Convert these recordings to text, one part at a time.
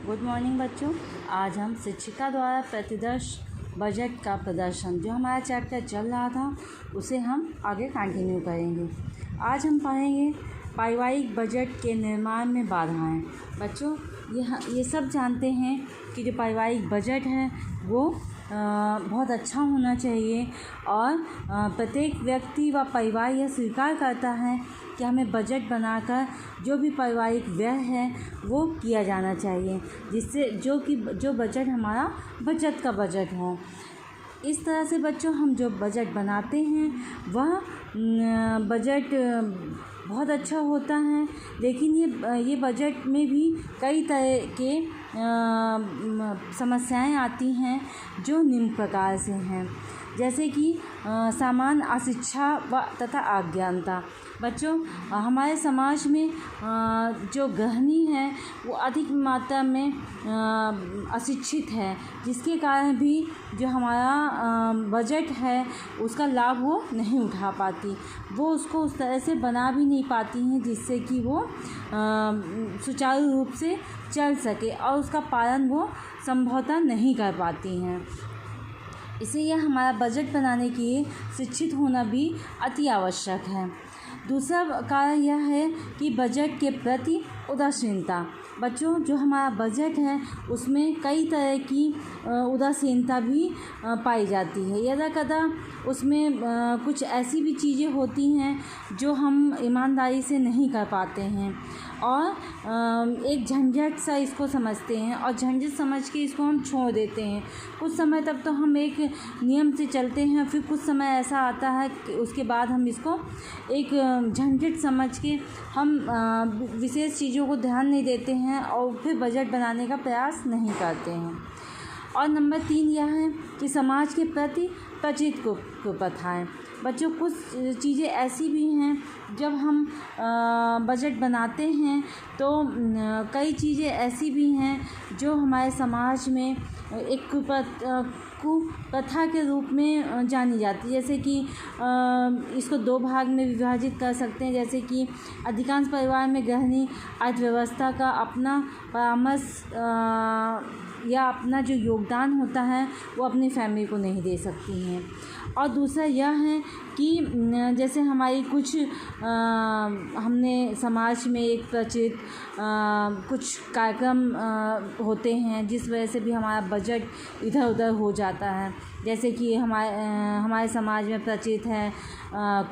Good morning बच्चों। आज हम शिक्षिका द्वारा प्रतिवर्ष बजट का प्रदर्शन जो हमारा चैप्टर चल रहा था उसे हम आगे कंटिन्यू करेंगे। आज हम पढ़ेंगे पारिवारिक बजट के निर्माण में बाधाएं। बच्चों ये सब जानते हैं कि जो पारिवारिक बजट है वो बहुत अच्छा होना चाहिए और प्रत्येक व्यक्ति व परिवार यह स्वीकार करता है कि हमें बजट बनाकर जो भी पारिवारिक व्यय है वो किया जाना चाहिए, जिससे जो बजट हमारा बचत का बजट हो। इस तरह से बच्चों हम जो बजट बनाते हैं वह बजट बहुत अच्छा होता है। लेकिन ये बजट में भी कई तरह के समस्याएं आती हैं जो निम्न प्रकार से हैं, जैसे कि सामान्य अशिक्षा व तथा अज्ञानता। बच्चों हमारे समाज में जो गृहिणी है वो अधिक मात्रा में अशिक्षित है, जिसके कारण भी जो हमारा बजट है उसका लाभ वो नहीं उठा पाती। वो उसको उस तरह से बना भी नहीं पाती हैं जिससे कि वो सुचारू रूप से चल सके और उसका पालन वो संभवतः नहीं कर पाती हैं। इसलिए हमारा बजट बनाने के लिए शिक्षित होना भी अति आवश्यक है। दूसरा कारण यह है कि बजट के प्रति उदासीनता। बच्चों जो हमारा बजट है उसमें कई तरह की उदासीनता भी पाई जाती है। यदा कदा उसमें कुछ ऐसी भी चीज़ें होती हैं जो हम ईमानदारी से नहीं कर पाते हैं और एक झंझट सा इसको समझते हैं और झंझट समझ के इसको हम छोड़ देते हैं। कुछ समय तक तो हम एक नियम से चलते हैं, फिर कुछ समय ऐसा आता है कि उसके बाद हम इसको एक झंझट समझ के हम विशेष चीज़ों को ध्यान नहीं देते हैं और फिर बजट बनाने का प्रयास नहीं करते हैं। और नंबर 3 यह है कि समाज के प्रति प्रचित कुप्रथाएं। बच्चों कुछ चीज़ें ऐसी भी हैं जब हम बजट बनाते हैं तो कई चीज़ें ऐसी भी हैं जो हमारे समाज में एक कुप्रथा के रूप में जानी जाती है। जैसे कि इसको 2 भाग में विभाजित कर सकते हैं, जैसे कि अधिकांश परिवार में गृहिणी अर्थव्यवस्था का अपना परामर्श या अपना जो योगदान होता है वो अपनी फैमिली को नहीं दे सकती हैं। और दूसरा यह है कि जैसे हमारी कुछ हमने समाज में एक प्रचलित कुछ कार्यक्रम होते हैं जिस वजह से भी हमारा बजट इधर उधर हो जाता है। जैसे कि हमारे समाज में प्रचलित है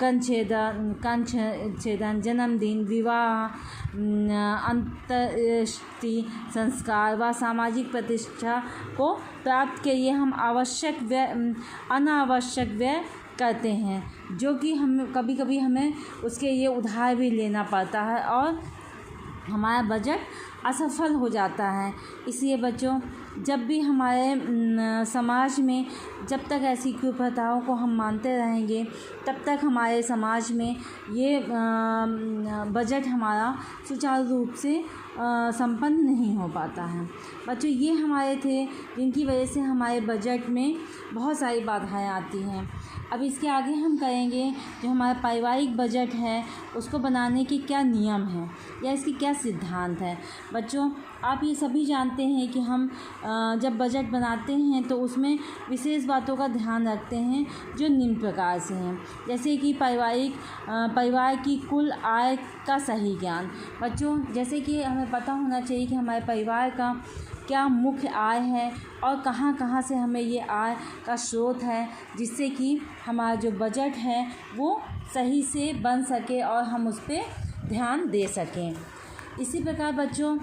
कन्या छेदन, जन्मदिन, विवाह, अंत्येष्टि संस्कार व सामाजिक प्रतिष्ठा को प्राप्त के लिए हम अनावश्यक व्यय करते हैं, जो कि हम कभी कभी हमें उसके लिए उधार भी लेना पड़ता है और हमारा बजट असफल हो जाता है। इसलिए बच्चों जब भी हमारे समाज में जब तक ऐसी कुप्रथाओं को हम मानते रहेंगे तब तक हमारे समाज में ये बजट हमारा सुचारू रूप से संपन्न नहीं हो पाता है। बच्चों ये हमारे थे जिनकी वजह से हमारे बजट में बहुत सारी बाधाएं आती हैं। अब इसके आगे हम करेंगे जो हमारा पारिवारिक बजट है उसको बनाने के क्या नियम हैं या इसकी क्या सिद्धांत है। बच्चों आप ये सभी जानते हैं कि हम जब बजट बनाते हैं तो उसमें विशेष बातों का ध्यान रखते हैं जो निम्न प्रकार से हैं, जैसे कि परिवार की कुल आय का सही ज्ञान। बच्चों जैसे कि हमें पता होना चाहिए कि हमारे परिवार का क्या मुख्य आय है और कहाँ कहाँ से हमें ये आय का स्रोत है, जिससे कि हमारा जो बजट है वो सही से बन सके और हम उस पर ध्यान दे सकें। इसी प्रकार बच्चों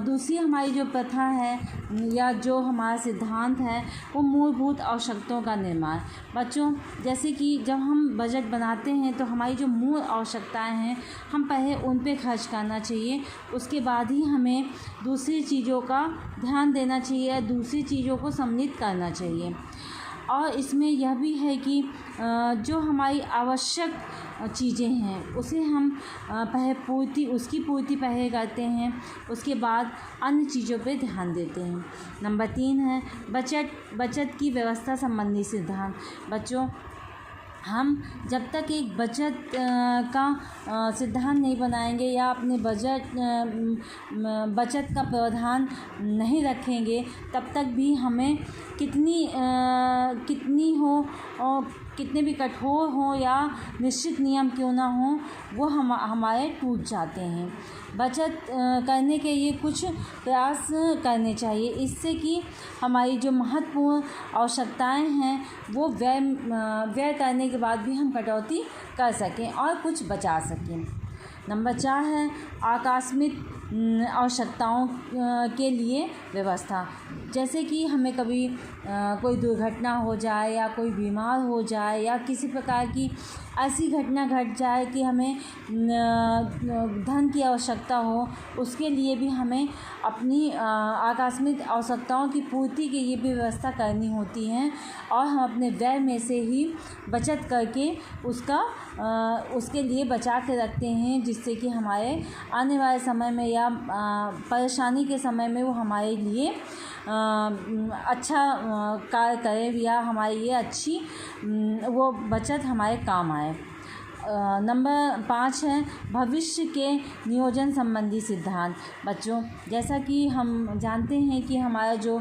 दूसरी हमारी जो प्रथा है या जो हमारा सिद्धांत है वो मूलभूत आवश्यकताओं का निर्माण। बच्चों जैसे कि जब हम बजट बनाते हैं तो हमारी जो मूल आवश्यकताएं हैं हम पहले उन पे खर्च करना चाहिए, उसके बाद ही हमें दूसरी चीज़ों का ध्यान देना चाहिए, दूसरी चीज़ों को सम्मिलित करना चाहिए। और इसमें यह भी है कि जो हमारी आवश्यक चीज़ें हैं उसे हम उसकी पूर्ति पहले करते हैं, उसके बाद अन्य चीज़ों पे ध्यान देते हैं। नंबर 3 है बचत की व्यवस्था संबंधी सिद्धांत। बच्चों हम जब तक एक बचत का सिद्धांत नहीं बनाएंगे या अपने बचत का प्रावधान नहीं रखेंगे, तब तक भी हमें कितनी हो और कितने भी कठोर हों या निश्चित नियम क्यों ना हों, वो हमारे टूट जाते हैं। बचत करने के लिए कुछ प्रयास करने चाहिए, इससे कि हमारी जो महत्वपूर्ण आवश्यकताएं हैं वो व्यय करने के बाद भी हम कटौती कर सकें और कुछ बचा सकें। नंबर 4 है आकस्मिक आवश्यकताओं के लिए व्यवस्था। जैसे कि हमें कभी कोई दुर्घटना हो जाए या कोई बीमार हो जाए या किसी प्रकार की ऐसी घटना घट जाए कि हमें धन की आवश्यकता हो, उसके लिए भी हमें अपनी आकस्मिक आवश्यकताओं की पूर्ति के लिए भी व्यवस्था करनी होती है और हम अपने व्यय में से ही बचत करके उसके लिए बचा के रखते हैं, जिससे कि हमारे आने वाले समय में या परेशानी के समय में वो हमारे लिए अच्छा कार्य करे या हमारे लिए अच्छी वो बचत हमारे काम आए। नंबर 5 है भविष्य के नियोजन संबंधी सिद्धांत। बच्चों, जैसा कि हम जानते हैं कि हमारा जो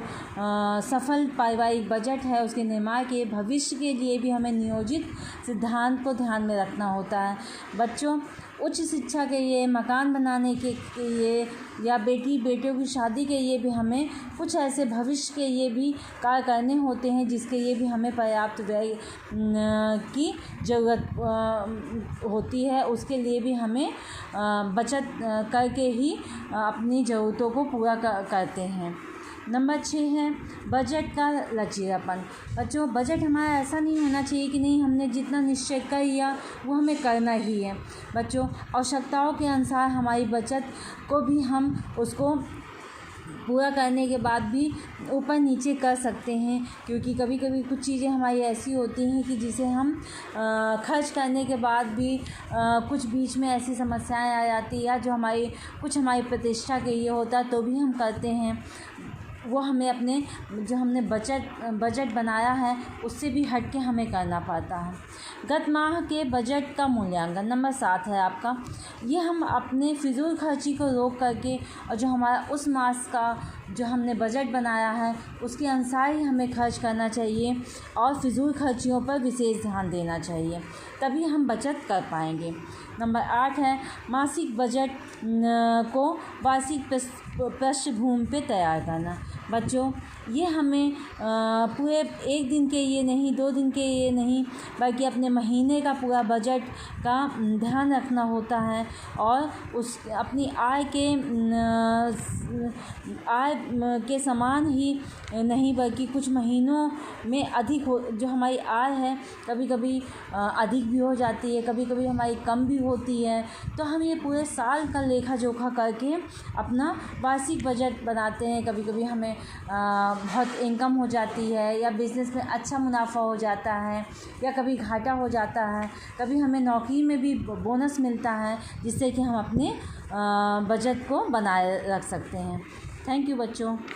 सफल पारिवारिक बजट है, उसके निर्माण के भविष्य के लिए भी हमें नियोजित सिद्धांत को ध्यान में रखना होता है। बच्चों, उच्च शिक्षा के लिए, मकान बनाने के लिए या बेटियों की शादी के लिए भी हमें कुछ ऐसे भविष्य के लिए भी कार्य करने होते हैं, जिसके लिए भी हमें पर्याप्त व्यय की ज़रूरत होती है। उसके लिए भी हमें बचत करके ही अपनी ज़रूरतों को पूरा करते हैं। नंबर 6 है बजट का लचीलापन। बच्चों, बजट हमारा ऐसा नहीं होना चाहिए कि नहीं, हमने जितना निश्चय कर लिया वो हमें करना ही है। बच्चों, आवश्यकताओं के अनुसार हमारी बचत को भी हम उसको पूरा करने के बाद भी ऊपर नीचे कर सकते हैं, क्योंकि कभी कभी कुछ चीज़ें हमारी ऐसी होती हैं कि जिसे हम खर्च करने के बाद भी कुछ बीच में ऐसी समस्याएं आ जाती या जो हमारी प्रतिष्ठा के लिए होता तो भी हम करते हैं। वो हमें जो हमने बजट बनाया है उससे भी हट के हमें करना पड़ता है। गत माह के बजट का मूल्यांकन। नंबर 7 है आपका, ये हम अपने फिजूल खर्ची को रोक करके और जो हमारा उस मास का जो हमने बजट बनाया है उसके अनुसार ही हमें खर्च करना चाहिए और फिजूल खर्चियों पर विशेष ध्यान देना चाहिए, तभी हम बचत कर पाएंगे। नंबर 8 है मासिक बजट को वार्षिक पृष्ठभूमि पे तैयार करना। बच्चों, ये हमें पूरे एक दिन के लिए नहीं, 2 दिन के लिए नहीं, बल्कि अपने महीने का पूरा बजट का ध्यान रखना होता है और अपनी आय के समान ही नहीं, बल्कि कुछ महीनों में अधिक जो हमारी आय है कभी कभी अधिक भी हो जाती है, कभी कभी हमारी कम भी होती है। तो हम ये पूरे साल का लेखा जोखा करके अपना वार्षिक बजट बनाते हैं। कभी कभी हमें बहुत इनकम हो जाती है या बिज़नेस में अच्छा मुनाफा हो जाता है या कभी घाटा हो जाता है, कभी हमें नौकरी में भी बोनस मिलता है, जिससे कि हम अपने बजट को बनाए रख सकते हैं। थैंक यू बच्चों।